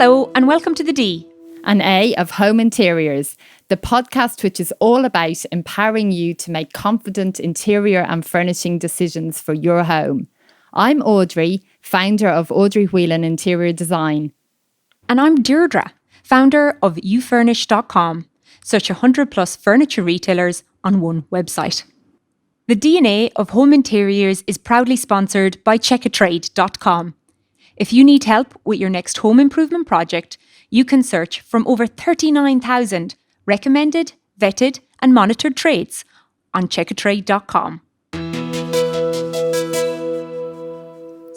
Hello and welcome to the D and A of Home Interiors, the podcast which is all about empowering you to make confident interior and furnishing decisions for your home. I'm Audrey, founder of Audrey Whelan Interior Design. And I'm Deirdre, founder of youfurnish.com, such 100 plus furniture retailers on one website. The DNA of Home Interiors is proudly sponsored by checkatrade.com. If you need help with your next home improvement project, you can search from over 39,000 recommended, vetted and monitored trades on checkatrade.com.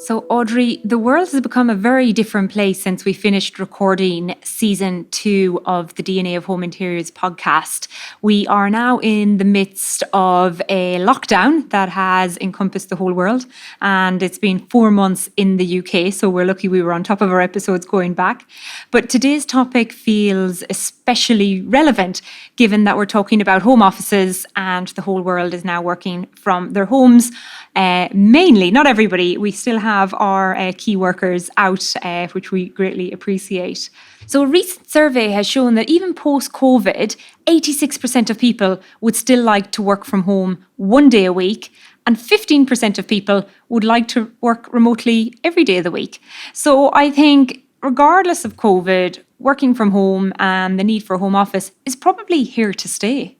So Audrey, the world has become a very different place since we finished recording season 2 of the DNA of Home Interiors podcast. We are now in the midst of a lockdown that has encompassed the whole world, and it's been 4 months in the UK, so we're lucky we were on top of our episodes going back. But today's topic feels especially relevant given that we're talking about home offices and the whole world is now working from their homes. Mainly, not everybody, we still have our key workers out, which we greatly appreciate. So a recent survey has shown that even post-COVID, 86% of people would still like to work from home 1 day a week, and 15% of people would like to work remotely every day of the week. So I think regardless of COVID, working from home and the need for a home office is probably here to stay.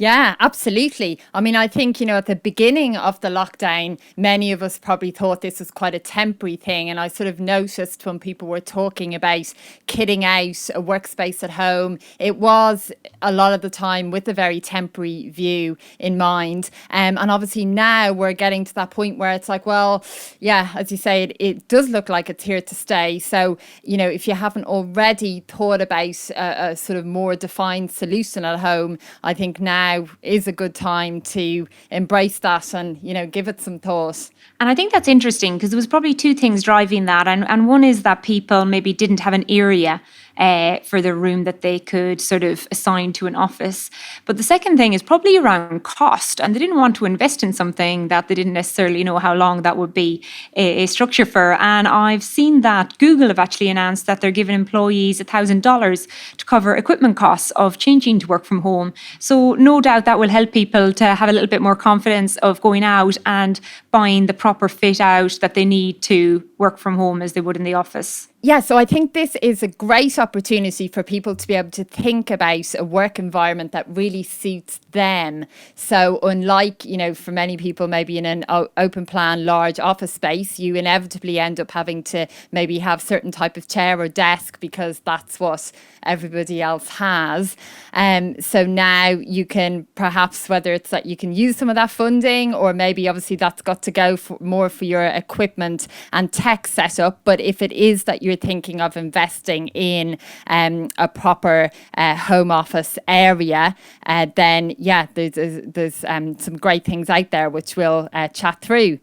Yeah, absolutely. I mean, I think, at the beginning of the lockdown, many of us probably thought this was quite a temporary thing. And I sort of noticed when people were talking about kitting out a workspace at home, it was a lot of the time with a very temporary view in mind. And obviously now we're getting to that point where it's like, well, yeah, as you say, it does look like it's here to stay. So, if you haven't already thought about a sort of more defined solution at home, I think now is a good time to embrace that and, give it some thought. And I think that's interesting because there was probably two things driving that. And one is that people maybe didn't have an area for their room that they could sort of assign to an office. But the second thing is probably around cost. And they didn't want to invest in something that they didn't necessarily know how long that would be a structure for. And I've seen that Google have actually announced that they're giving employees $1,000 to cover equipment costs of changing to work from home. So no doubt that will help people to have a little bit more confidence of going out and buying the proper fit out that they need to work from home as they would in the office. Yeah, so I think this is a great opportunity for people to be able to think about a work environment that really suits them. So unlike, for many people, maybe in an open plan, large office space, you inevitably end up having to maybe have certain type of chair or desk because that's what everybody else has. So now you can perhaps, whether it's that you can use some of that funding or maybe obviously that's got to go more for your equipment and tech setup. But if it is that you're thinking of investing in a proper home office area, then there's some great things out there which we'll chat through.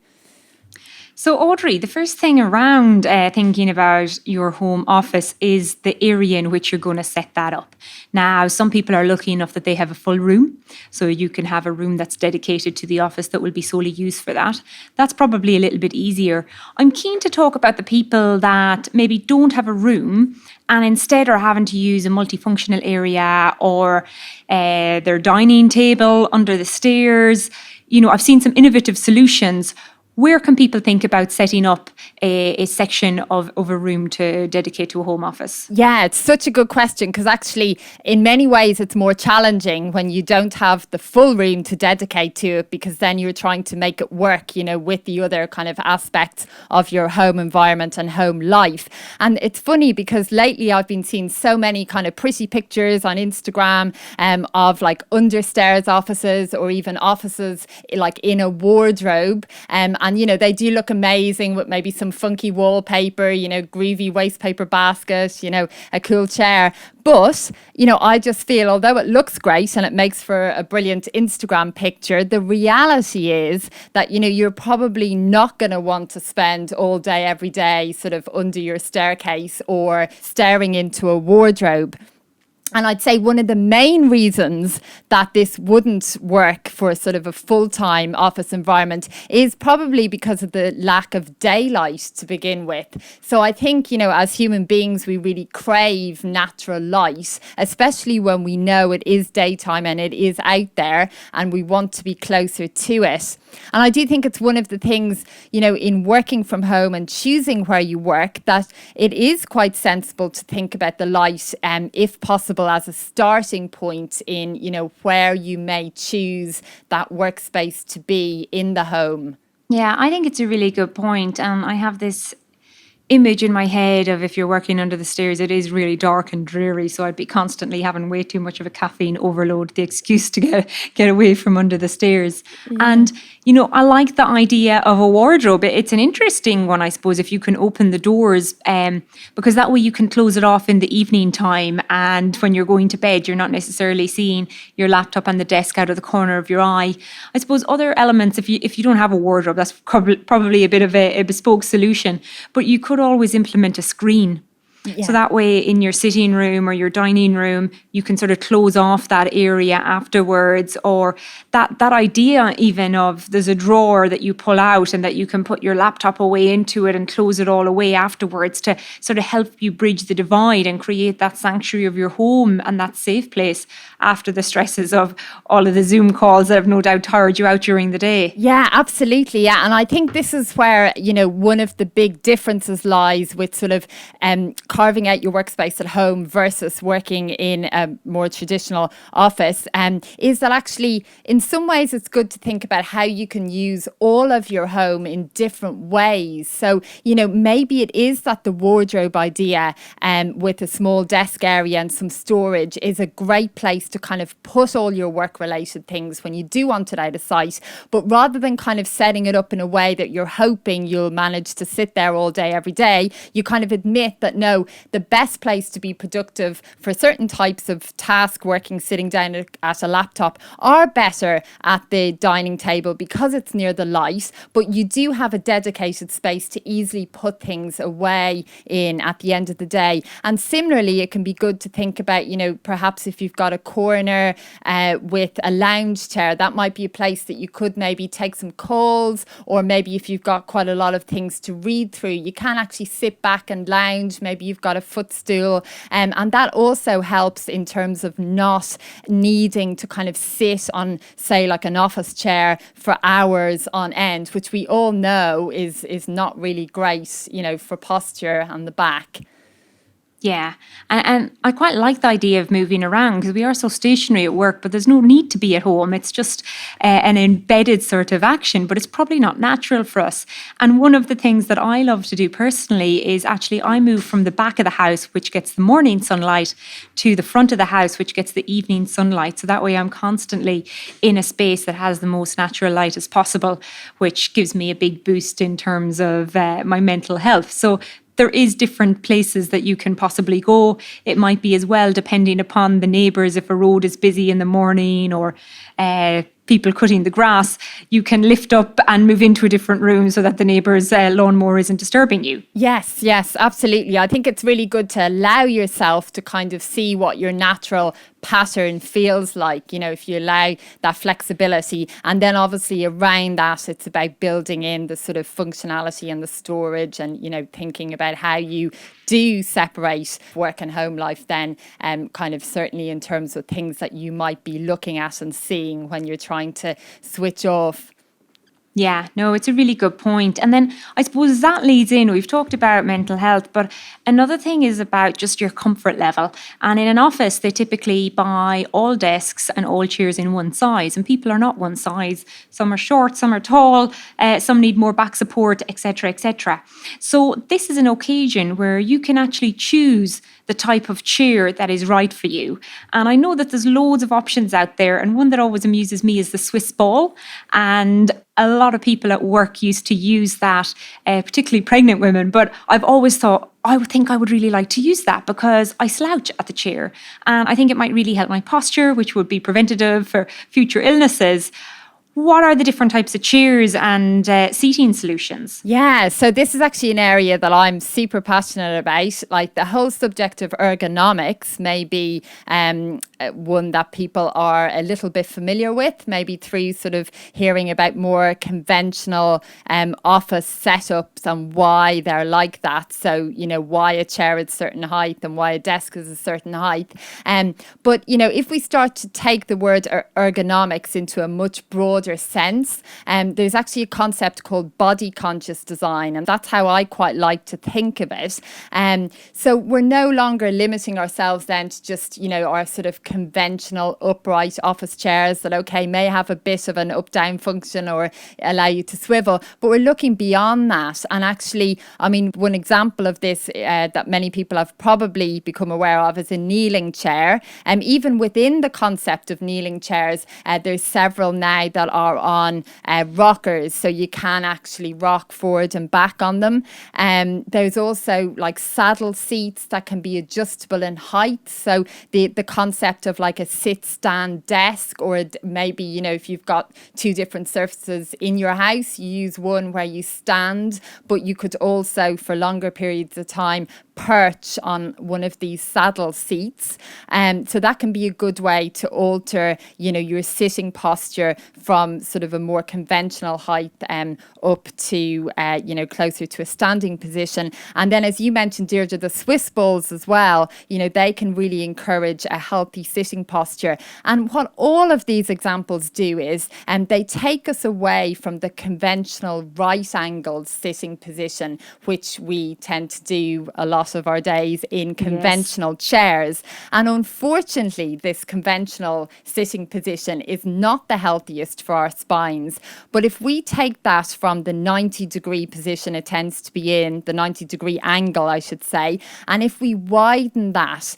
So Audrey, the first thing around thinking about your home office is the area in which you're going to set that up. Now, some people are lucky enough that they have a full room. So you can have a room that's dedicated to the office that will be solely used for that. That's probably a little bit easier. I'm keen to talk about the people that maybe don't have a room and instead are having to use a multifunctional area or their dining table under the stairs. I've seen some innovative solutions. Where can people think about setting up a section of a room to dedicate to a home office? Yeah, it's such a good question because actually in many ways it's more challenging when you don't have the full room to dedicate to it because then you're trying to make it work, with the other kind of aspects of your home environment and home life. And it's funny because lately I've been seeing so many kind of pretty pictures on Instagram of like understairs offices or even offices like in a wardrobe. And, they do look amazing with maybe some funky wallpaper, groovy wastepaper basket, a cool chair. But, I just feel, although it looks great and it makes for a brilliant Instagram picture, the reality is that, you're probably not going to want to spend all day, every day, sort of under your staircase or staring into a wardrobe. And I'd say one of the main reasons that this wouldn't work for sort of a full-time office environment is probably because of the lack of daylight to begin with. So I think, as human beings, we really crave natural light, especially when we know it is daytime and it is out there and we want to be closer to it. And I do think it's one of the things, in working from home and choosing where you work, that it is quite sensible to think about the light, if possible, as a starting point in, where you may choose that workspace to be in the home. Yeah, I think it's a really good point. I have this image in my head of if you're working under the stairs, it is really dark and dreary. So I'd be constantly having way too much of a caffeine overload, the excuse to get away from under the stairs. Yeah. And, I like the idea of a wardrobe. It's an interesting one, I suppose, if you can open the doors, because that way you can close it off in the evening time. And when you're going to bed, you're not necessarily seeing your laptop and the desk out of the corner of your eye. I suppose other elements, if you don't have a wardrobe, that's probably a bit of a bespoke solution, but you could always implement a screen. Yeah. So that way in your sitting room or your dining room, you can sort of close off that area afterwards, or that idea even of there's a drawer that you pull out and that you can put your laptop away into it and close it all away afterwards to sort of help you bridge the divide and create that sanctuary of your home and that safe place after the stresses of all of the Zoom calls that have no doubt tired you out during the day. Yeah, absolutely. Yeah. And I think this is where, one of the big differences lies with sort of carving out your workspace at home versus working in a more traditional office, is that actually in some ways it's good to think about how you can use all of your home in different ways. So, maybe it is that the wardrobe idea with a small desk area and some storage is a great place to kind of put all your work related things when you do want it out of sight. But rather than kind of setting it up in a way that you're hoping you'll manage to sit there all day, every day, you kind of admit that no, the best place to be productive for certain types of task working, sitting down at a laptop, are better at the dining table because it's near the light, but you do have a dedicated space to easily put things away in at the end of the day. And similarly, it can be good to think about, perhaps if you've got a corner with a lounge chair, that might be a place that you could maybe take some calls, or maybe if you've got quite a lot of things to read through, you can actually sit back and lounge. Maybe you've got a footstool, and that also helps in terms of not needing to kind of sit on, say, like an office chair for hours on end, which we all know is not really great, for posture and the back. Yeah, and I quite like the idea of moving around because we are so stationary at work, but there's no need to be at home. It's just an embedded sort of action, but it's probably not natural for us. And one of the things that I love to do personally is actually I move from the back of the house, which gets the morning sunlight, to the front of the house, which gets the evening sunlight. So that way I'm constantly in a space that has the most natural light as possible, which gives me a big boost in terms of my mental health. So there is different places that you can possibly go. It might be as well depending upon the neighbours. If a road is busy in the morning or people cutting the grass, you can lift up and move into a different room so that the neighbour's lawnmower isn't disturbing you. Yes, absolutely. I think it's really good to allow yourself to kind of see what your natural pattern feels like, if you allow that flexibility. And then obviously around that, it's about building in the sort of functionality and the storage and, thinking about how you do separate work and home life then, kind of certainly in terms of things that you might be looking at and seeing when you're trying to switch off. Yeah, no, it's a really good point. And then I suppose that leads in, we've talked about mental health, but another thing is about just your comfort level. And in an office, they typically buy all desks and all chairs in one size, and people are not one size. Some are short, some are tall, some need more back support, etc., etc. So this is an occasion where you can actually choose the type of chair that is right for you. And I know that there's loads of options out there, and one that always amuses me is the Swiss ball. And a lot of people at work used to use that, particularly pregnant women, but I've always thought, I would think I would really like to use that because I slouch at the chair. And I think it might really help my posture, which would be preventative for future illnesses. what are the different types of chairs and seating solutions? Yeah, so this is actually an area that I'm super passionate about. Like the whole subject of ergonomics may be one that people are a little bit familiar with, maybe through sort of hearing about more conventional office setups and why they're like that. So, why a chair is a certain height and why a desk is a certain height. But, if we start to take the word ergonomics into a much broader sense, there's actually a concept called body conscious design, and that's how I quite like to think of it. So we're no longer limiting ourselves then to just our sort of conventional upright office chairs that may have a bit of an up down function or allow you to swivel, but we're looking beyond that. And actually, one example of this that many people have probably become aware of is a kneeling chair. And even within the concept of kneeling chairs, there's several now that are on rockers, so you can actually rock forward and back on them. There's also like saddle seats that can be adjustable in height. So the concept of like a sit-stand desk, or maybe, if you've got two different surfaces in your house, you use one where you stand, but you could also, for longer periods of time, perch on one of these saddle seats. So that can be a good way to alter, your sitting posture from sort of a more conventional height up to, closer to a standing position. And then, as you mentioned, Deirdre, the Swiss balls as well, they can really encourage a healthy sitting posture. And what all of these examples do is they take us away from the conventional right-angled sitting position, which we tend to do a lot of our days in conventional chairs. And unfortunately, this conventional sitting position is not the healthiest for our spines. But if we take that from the 90-degree position it tends to be in, the 90-degree angle, I should say, and if we widen that,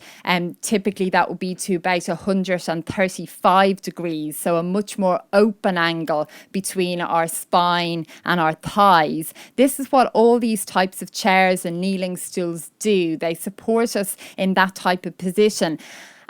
typically that would be to about 135 degrees, so a much more open angle between our spine and our thighs. This is what all these types of chairs and kneeling stools do. They support us in that type of position.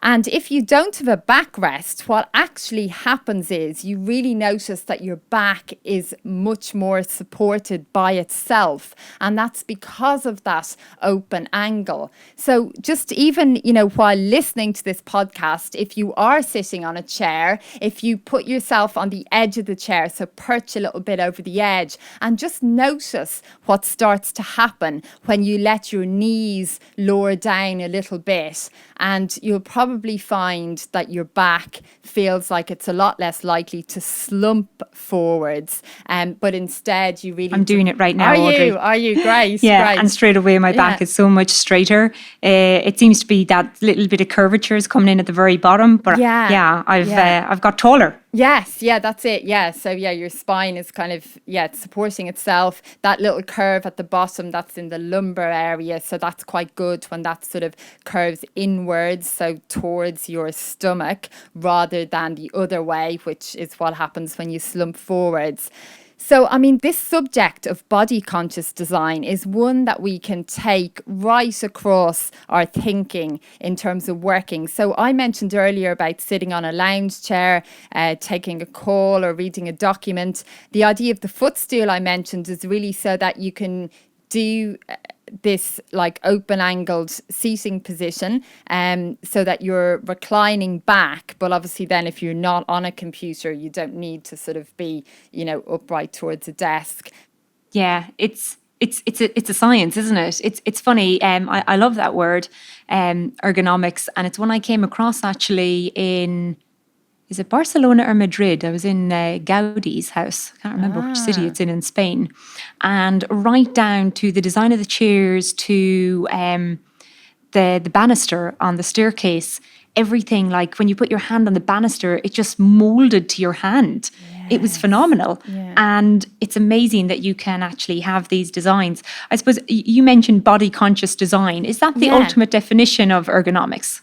And if you don't have a backrest, what actually happens is you really notice that your back is much more supported by itself. And that's because of that open angle. So just even, while listening to this podcast, if you are sitting on a chair, if you put yourself on the edge of the chair, so perch a little bit over the edge, and just notice what starts to happen when you let your knees lower down a little bit, and you'll probably find that your back feels like it's a lot less likely to slump forwards. But instead, you really... I'm doing it right now, Audrey. Are you? Great. Yeah, great. And straight away my back is so much straighter. It seems to be that little bit of curvature is coming in at the very bottom. But I've got taller. Yes, that's it. Yeah, so your spine is kind of, it's supporting itself. That little curve at the bottom, that's in the lumbar area. So that's quite good when that sort of curves inwards, so towards your stomach, rather than the other way, which is what happens when you slump forwards. So, this subject of body conscious design is one that we can take right across our thinking in terms of working. So I mentioned earlier about sitting on a lounge chair, taking a call or reading a document. The idea of the footstool I mentioned is really so that you can do this like open angled seating position so that you're reclining back, but obviously then if you're not on a computer you don't need to sort of be upright towards a desk. It's a science, isn't it? It's funny. I love that word, ergonomics, and it's one I came across actually in, is it Barcelona or Madrid? I was in Gaudi's house. I can't remember which city it's in Spain. And right down to the design of the chairs, to the banister on the staircase, everything, like when you put your hand on the banister, it just molded to your hand. Yes. It was phenomenal. Yeah. And it's amazing that you can actually have these designs. I suppose you mentioned body conscious design. Is that the ultimate definition of ergonomics?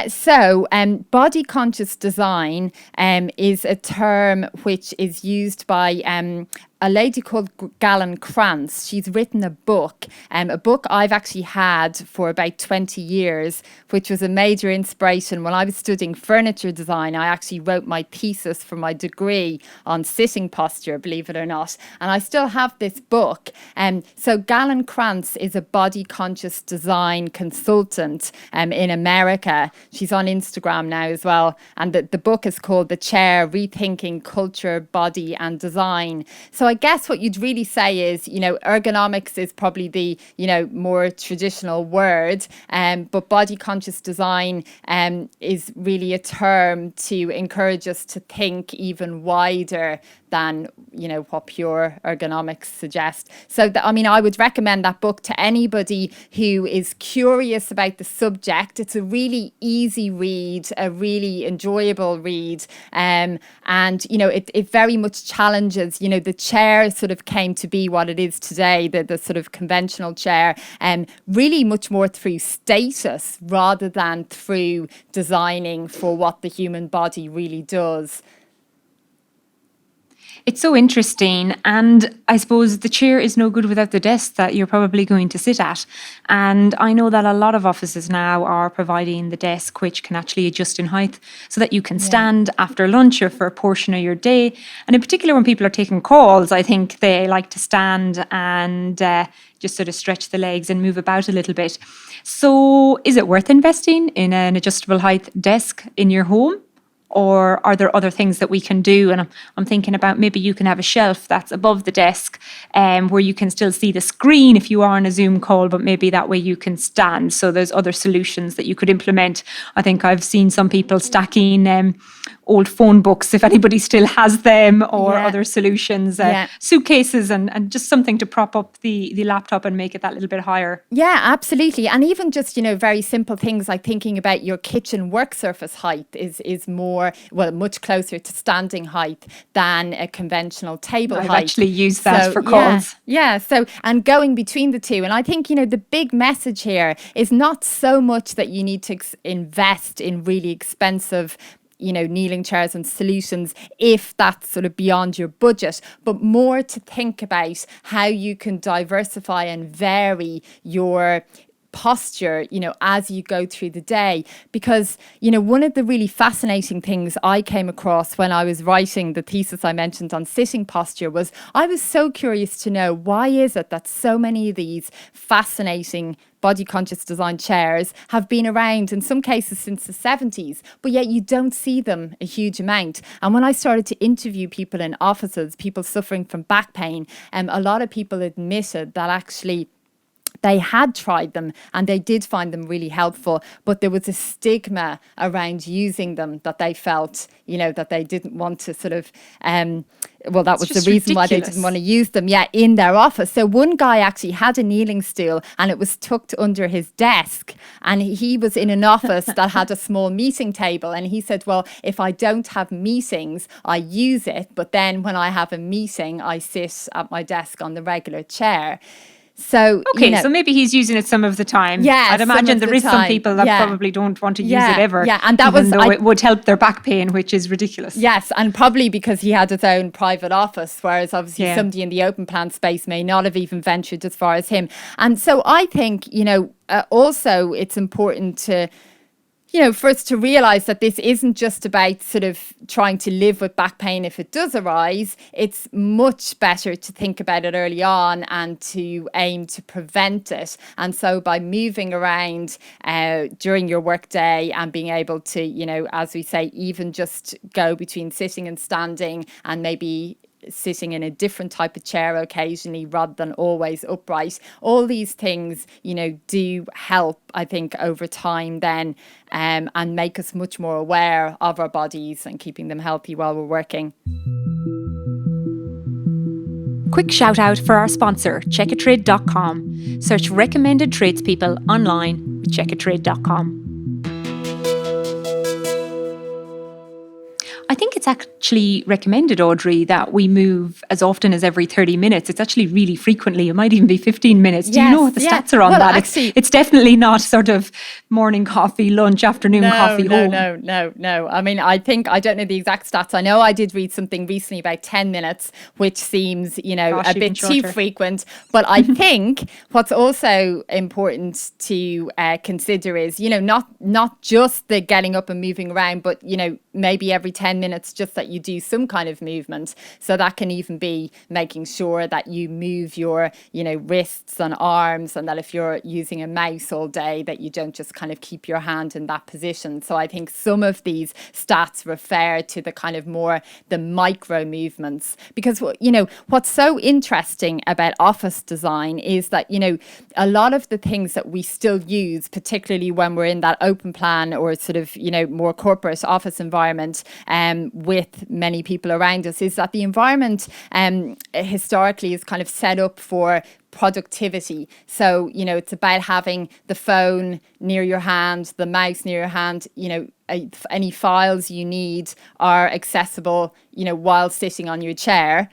So body conscious design is a term which is used by a lady called Galen Krantz. She's written a book I've actually had for about 20 years, which was a major inspiration. When I was studying furniture design, I actually wrote my thesis for my degree on sitting posture, believe it or not. And I still have this book. So Galen Krantz is a body conscious design consultant in America. She's on Instagram now as well. And the book is called The Chair, Rethinking Culture, Body and Design. So I guess what you'd really say is, ergonomics is probably the, more traditional word, but body conscious design is really a term to encourage us to think even wider than, what pure ergonomics suggests. So, I would recommend that book to anybody who is curious about the subject. It's a really easy read, a really enjoyable read. It very much challenges, the chair sort of came to be what it is today, the sort of conventional chair, really much more through status rather than through designing for what the human body really does. It's so interesting. And I suppose the chair is no good without the desk that you're probably going to sit at. And I know that a lot of offices now are providing the desk which can actually adjust in height so that you can stand after lunch or for a portion of your day. And in particular, when people are taking calls, I think they like to stand and just sort of stretch the legs and move about a little bit. So is it worth investing in an adjustable height desk in your home? Or are there other things that we can do? And I'm thinking about maybe you can have a shelf that's above the desk where you can still see the screen if you are on a Zoom call, but maybe that way you can stand. So there's other solutions that you could implement. I think I've seen some people stacking old phone books, if anybody still has them, or other solutions, suitcases and just something to prop up the laptop and make it that little bit higher. Yeah, absolutely. And even just, very simple things like thinking about your kitchen work surface height is much closer to standing height than a conventional table height. I've actually used that for calls. Yeah. So, and going between the two. And I think, the big message here is not so much that you need to invest in really expensive kneeling chairs and solutions if that's sort of beyond your budget, but more to think about how you can diversify and vary your posture, as you go through the day. Because, one of the really fascinating things I came across when I was writing the thesis I mentioned on sitting posture was I was so curious to know, why is it that so many of these fascinating body conscious design chairs have been around in some cases since the 70s, but yet you don't see them a huge amount. And when I started to interview people in offices, people suffering from back pain, a lot of people admitted that actually they had tried them and they did find them really helpful, but there was a stigma around using them that they felt, that they didn't want to sort of, that was the reason why they didn't want to use them, in their office. So one guy actually had a kneeling stool and it was tucked under his desk, and he was in an office that had a small meeting table, and he said, well, if I don't have meetings, I use it, but then when I have a meeting, I sit at my desk on the regular chair. So so maybe he's using it some of the time. Yeah, I'd imagine there is some people that probably don't want to use it ever. Yeah, and that it would help their back pain, which is ridiculous. Yes, and probably because he had his own private office, whereas obviously somebody in the open plan space may not have even ventured as far as him. And so I think also it's important to for us to realise that this isn't just about sort of trying to live with back pain if it does arise. It's much better to think about it early on and to aim to prevent it. And so by moving around during your workday and being able to, as we say, even just go between sitting and standing and maybe sitting in a different type of chair occasionally rather than always upright. All these things, do help, I think, over time then and make us much more aware of our bodies and keeping them healthy while we're working. Quick shout out for our sponsor, checkatrade.com. Search recommended tradespeople online with checkatrade.com. I think it's it's actually recommended, Audrey, that we move as often as every 30 minutes. It's actually really frequently. It might even be 15 minutes. Do you know what the stats are on that? Actually, it's definitely not sort of morning coffee, lunch, afternoon coffee, home. No. I mean, I don't know the exact stats. I know I did read something recently about 10 minutes, which seems, a bit too frequent. But I think what's also important to consider is, not just the getting up and moving around, but, maybe every 10 minutes, just that you do some kind of movement. So that can even be making sure that you move your, wrists and arms, and that if you're using a mouse all day, that you don't just kind of keep your hand in that position. So I think some of these stats refer to the kind of more the micro movements, because, what's so interesting about office design is that, a lot of the things that we still use, particularly when we're in that open plan or sort of, more corporate office environment, with many people around us, is that the environment historically is kind of set up for productivity. So, it's about having the phone near your hand, the mouse near your hand, any files you need are accessible, while sitting on your chair.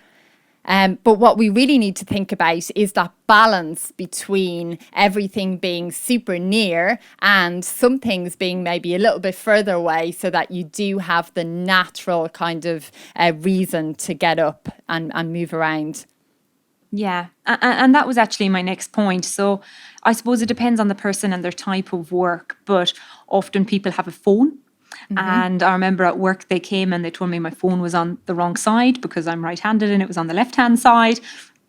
But what we really need to think about is that balance between everything being super near and some things being maybe a little bit further away, so that you do have the natural kind of reason to get up and move around. Yeah, and that was actually my next point. So I suppose it depends on the person and their type of work, but often people have a phone. And I remember at work they came and they told me my phone was on the wrong side because I'm right-handed and it was on the left-hand side.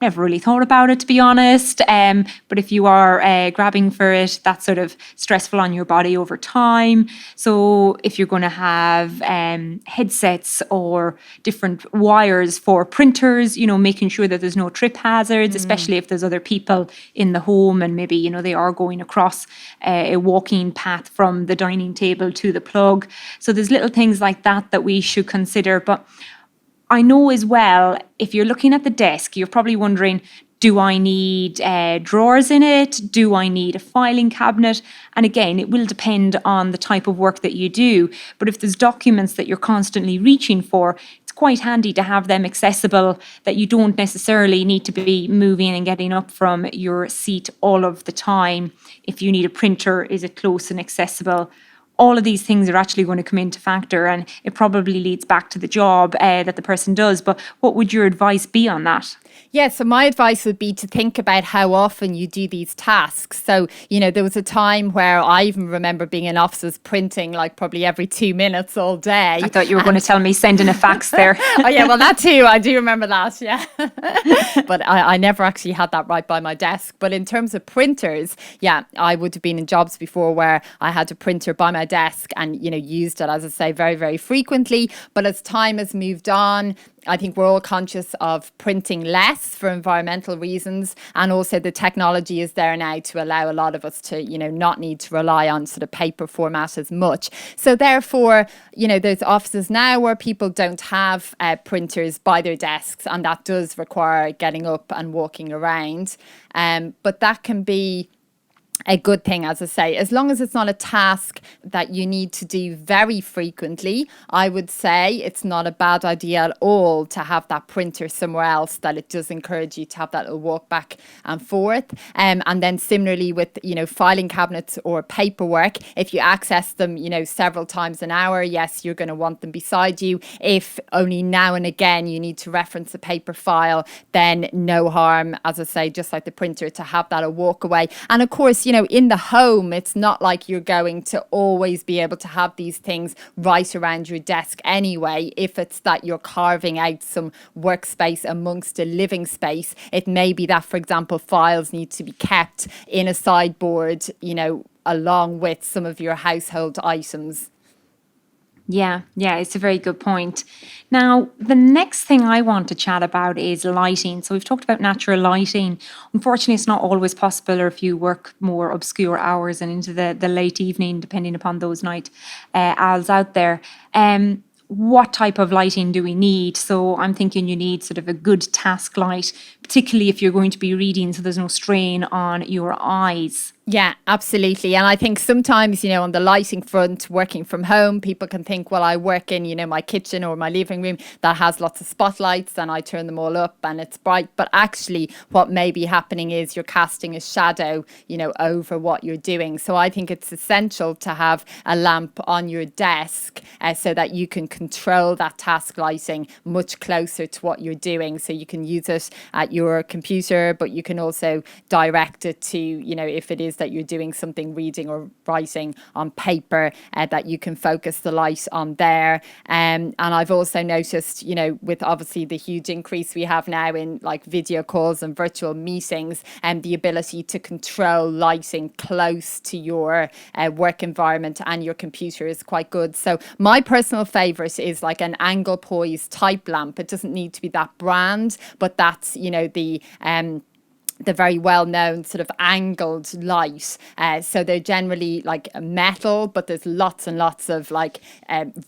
Never really thought about it, to be honest. But if you are grabbing for it, that's sort of stressful on your body over time. So if you're going to have headsets or different wires for printers, making sure that there's no trip hazards, especially if there's other people in the home and maybe, they are going across a walking path from the dining table to the plug. So there's little things like that we should consider. But I know as well, if you're looking at the desk, you're probably wondering, do I need drawers in it? Do I need a filing cabinet? And again, it will depend on the type of work that you do. But if there's documents that you're constantly reaching for, it's quite handy to have them accessible, that you don't necessarily need to be moving and getting up from your seat all of the time. If you need a printer, is it close and accessible? All of these things are actually going to come into factor, and it probably leads back to the job that the person does. But what would your advice be on that? Yeah, so my advice would be to think about how often you do these tasks. So, there was a time where I even remember being in offices printing like probably every 2 minutes all day. I thought you were going to tell me sending a fax there. Oh, yeah, well, that too. I do remember that, yeah. But I never actually had that right by my desk. But in terms of printers, yeah, I would have been in jobs before where I had a printer by my desk and, used it, as I say, very, very frequently. But as time has moved on, I think we're all conscious of printing less for environmental reasons, and also the technology is there now to allow a lot of us to, not need to rely on sort of paper format as much. So therefore, there's offices now where people don't have printers by their desks, and that does require getting up and walking around. But that can be a good thing, as I say, as long as it's not a task that you need to do very frequently. I would say it's not a bad idea at all to have that printer somewhere else, that it does encourage you to have that little walk back and forth. And then similarly with, filing cabinets or paperwork, if you access them, several times an hour, yes, you're going to want them beside you. If only now and again you need to reference a paper file, then no harm, as I say, just like the printer, to have that a walk away. And of course, in the home, it's not like you're going to always be able to have these things right around your desk anyway. If it's that you're carving out some workspace amongst a living space, it may be that, for example, files need to be kept in a sideboard, along with some of your household items. Yeah, it's a very good point. Now, the next thing I want to chat about is lighting. So we've talked about natural lighting. Unfortunately, it's not always possible, or if you work more obscure hours and into the late evening, depending upon those night owls out there. What type of lighting do we need? So I'm thinking you need sort of a good task light, particularly if you're going to be reading, so there's no strain on your eyes. Yeah, absolutely. And I think sometimes, on the lighting front, working from home, people can think, well, I work in, my kitchen or my living room that has lots of spotlights and I turn them all up and it's bright. But actually, what may be happening is you're casting a shadow, over what you're doing. So I think it's essential to have a lamp on your desk so that you can control that task lighting much closer to what you're doing. So you can use it at your computer, but you can also direct it to, if it is that you're doing something, reading or writing on paper, that you can focus the light on there. And I've also noticed, with obviously the huge increase we have now in like video calls and virtual meetings, and the ability to control lighting close to your work environment and your computer is quite good. So my personal favorite is like an angle poise type lamp. It doesn't need to be that brand, but that's, the very well-known sort of angled light. So they're generally like metal, but there's lots and lots of like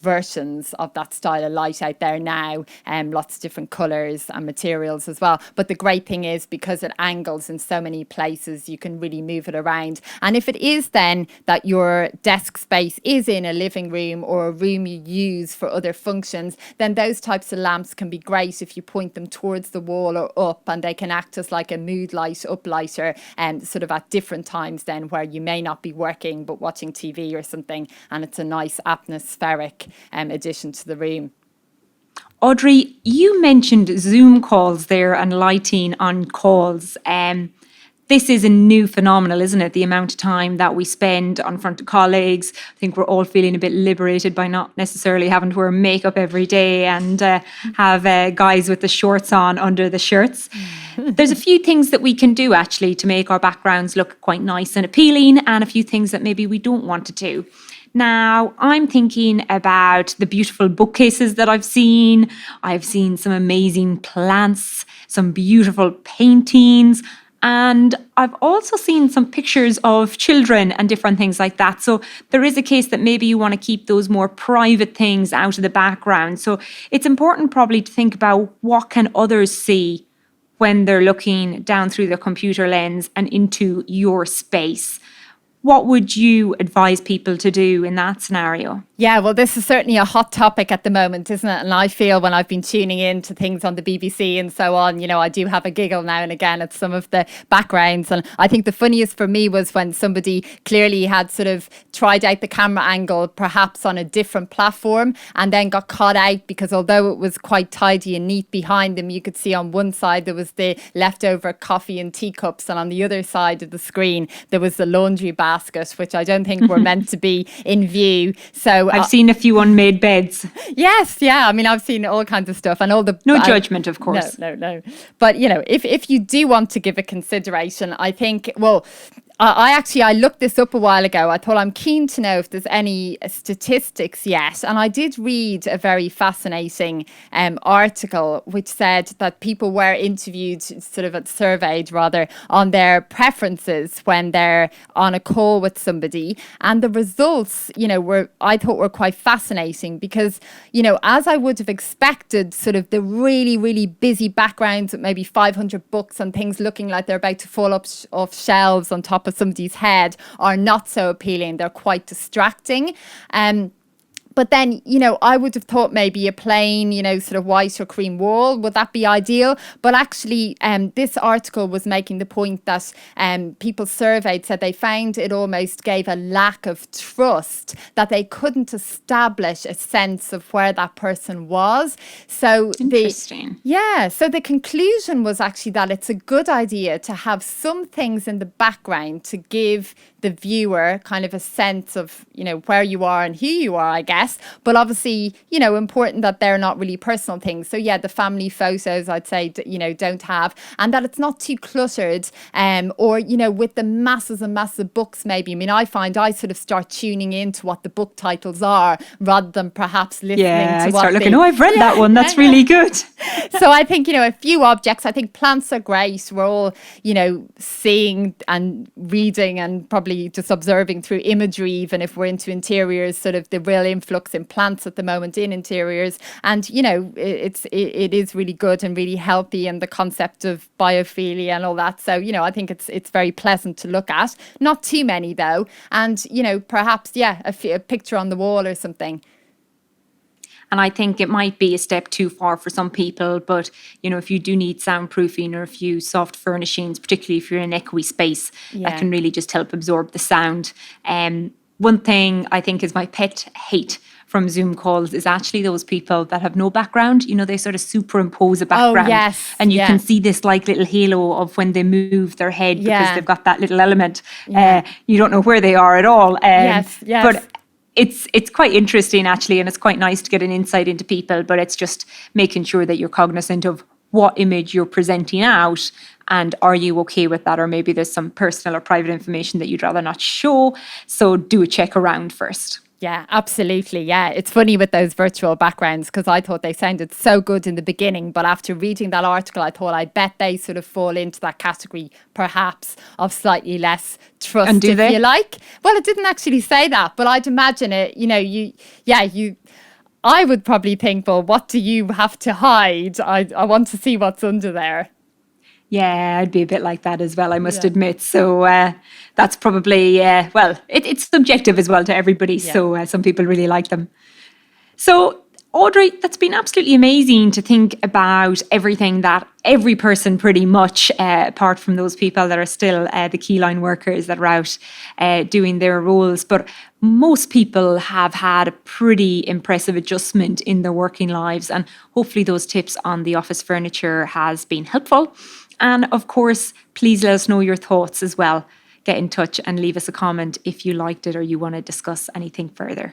versions of that style of light out there now, lots of different colours and materials as well. But the great thing is, because it angles in so many places, you can really move it around. And if it is then that your desk space is in a living room or a room you use for other functions, then those types of lamps can be great if you point them towards the wall or up, and they can act as like a mood light uplighter, and sort of at different times then where you may not be working but watching TV or something, and it's a nice atmospheric addition to the room. Audrey, you mentioned Zoom calls there and lighting on calls. This is a new phenomenon, isn't it? The amount of time that we spend on front of colleagues. I think we're all feeling a bit liberated by not necessarily having to wear makeup every day and have guys with the shorts on under the shirts. There's a few things that we can do actually to make our backgrounds look quite nice and appealing, and a few things that maybe we don't want to do. Now, I'm thinking about the beautiful bookcases that I've seen. I've seen some amazing plants, some beautiful paintings, and I've also seen some pictures of children and different things like that. So there is a case that maybe you want to keep those more private things out of the background. So it's important probably to think about what can others see when they're looking down through the computer lens and into your space. What would you advise people to do in that scenario? Yeah, well, this is certainly a hot topic at the moment, isn't it? And I feel when I've been tuning in to things on the BBC and so on, I do have a giggle now and again at some of the backgrounds. And I think the funniest for me was when somebody clearly had sort of tried out the camera angle, perhaps on a different platform, and then got caught out because although it was quite tidy and neat behind them, you could see on one side there was the leftover coffee and teacups, and on the other side of the screen there was the laundry basket, which I don't think were meant to be in view. So I've seen a few unmade beds. Yes, yeah. I mean, I've seen all kinds of stuff and all the... No judgment, of course. No. But, if you do want to give a consideration, I think, well... I looked this up a while ago. I thought I'm keen to know if there's any statistics yet. And I did read a very fascinating article which said that people were interviewed, surveyed rather, on their preferences when they're on a call with somebody. And the results, I thought were quite fascinating because, as I would have expected, sort of the really, really busy backgrounds with maybe 500 books and things looking like they're about to fall off shelves on top of somebody's head are not so appealing. They're quite distracting. But then, I would have thought maybe a plain, sort of white or cream wall, would that be ideal? But actually, this article was making the point that people surveyed said they found it almost gave a lack of trust, that they couldn't establish a sense of where that person was. So Interesting. So the conclusion was actually that it's a good idea to have some things in the background to give the viewer kind of a sense of, where you are and who you are, I guess. But obviously, important that they're not really personal things. So yeah, the family photos, I'd say, don't have, and that it's not too cluttered, or, with the masses and masses of books, maybe. I mean, I find I sort of start tuning into what the book titles are rather than perhaps listening to what start looking, I've read that one. That's really good. So I think, a few objects. I think plants are great. We're all, seeing and reading and probably just observing through imagery, even if we're into interiors, sort of the real influence influx in plants at the moment in interiors. And, you know, it is really good and really healthy, and the concept of biophilia and all that. So, you know, I think it's very pleasant to look at. Not too many, though. And, you know, perhaps, a picture on the wall or something. And I think it might be a step too far for some people, but, you know, if you do need soundproofing or a few soft furnishings, particularly if you're in an echoey space, that can really just help absorb the sound. One thing I think is my pet hate from Zoom calls is actually those people that have no background. You know, they sort of superimpose a background. Oh, yes. And you can see this like little halo of when they move their head because they've got that little element. You don't know where they are at all. Yes. But it's quite interesting, actually, and it's quite nice to get an insight into people, but it's just making sure that you're cognizant of what image you're presenting out, and are you okay with that, or maybe there's some personal or private information that you'd rather not show, so do a check around first. Yeah, absolutely. Yeah, it's funny with those virtual backgrounds, because I thought they sounded so good in the beginning, but after reading that article, I thought I bet they sort of fall into that category, perhaps, of slightly less trust, and do they? You like. Well, it didn't actually say that, but I'd imagine it. You know, I would probably think, well, what do you have to hide? I want to see what's under there. Yeah, I'd be a bit like that as well, I must admit. So that's probably, it's subjective as well to everybody. Yeah. So some people really like them. So Audrey, that's been absolutely amazing to think about everything that every person pretty much, apart from those people that are still the keyline workers that are out doing their roles. But most people have had a pretty impressive adjustment in their working lives. And hopefully those tips on the office furniture has been helpful. And of course, please let us know your thoughts as well. Get in touch and leave us a comment if you liked it or you want to discuss anything further.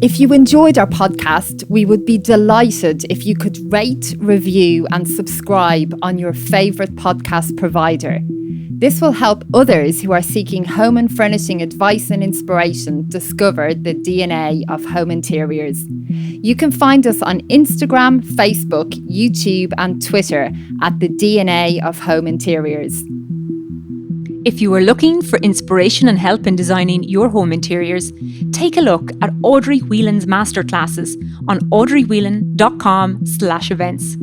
If you enjoyed our podcast, we would be delighted if you could rate, review, and subscribe on your favourite podcast provider. This will help others who are seeking home and furnishing advice and inspiration discover the DNA of home interiors. You can find us on Instagram, Facebook, YouTube, and Twitter at the DNA of Home Interiors. If you are looking for inspiration and help in designing your home interiors, take a look at Audrey Whelan's masterclasses on audreywhelan.com/events.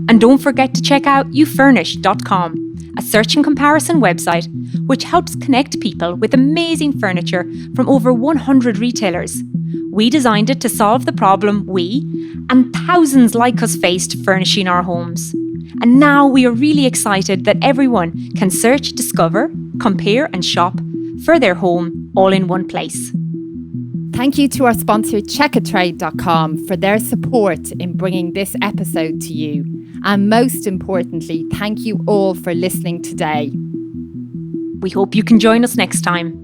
And don't forget to check out youfurnish.com, a search and comparison website which helps connect people with amazing furniture from over 100 retailers. We designed it to solve the problem we and thousands like us faced furnishing our homes. And now we are really excited that everyone can search, discover, compare and shop for their home all in one place. Thank you to our sponsor checkatrade.com for their support in bringing this episode to you. And most importantly, thank you all for listening today. We hope you can join us next time.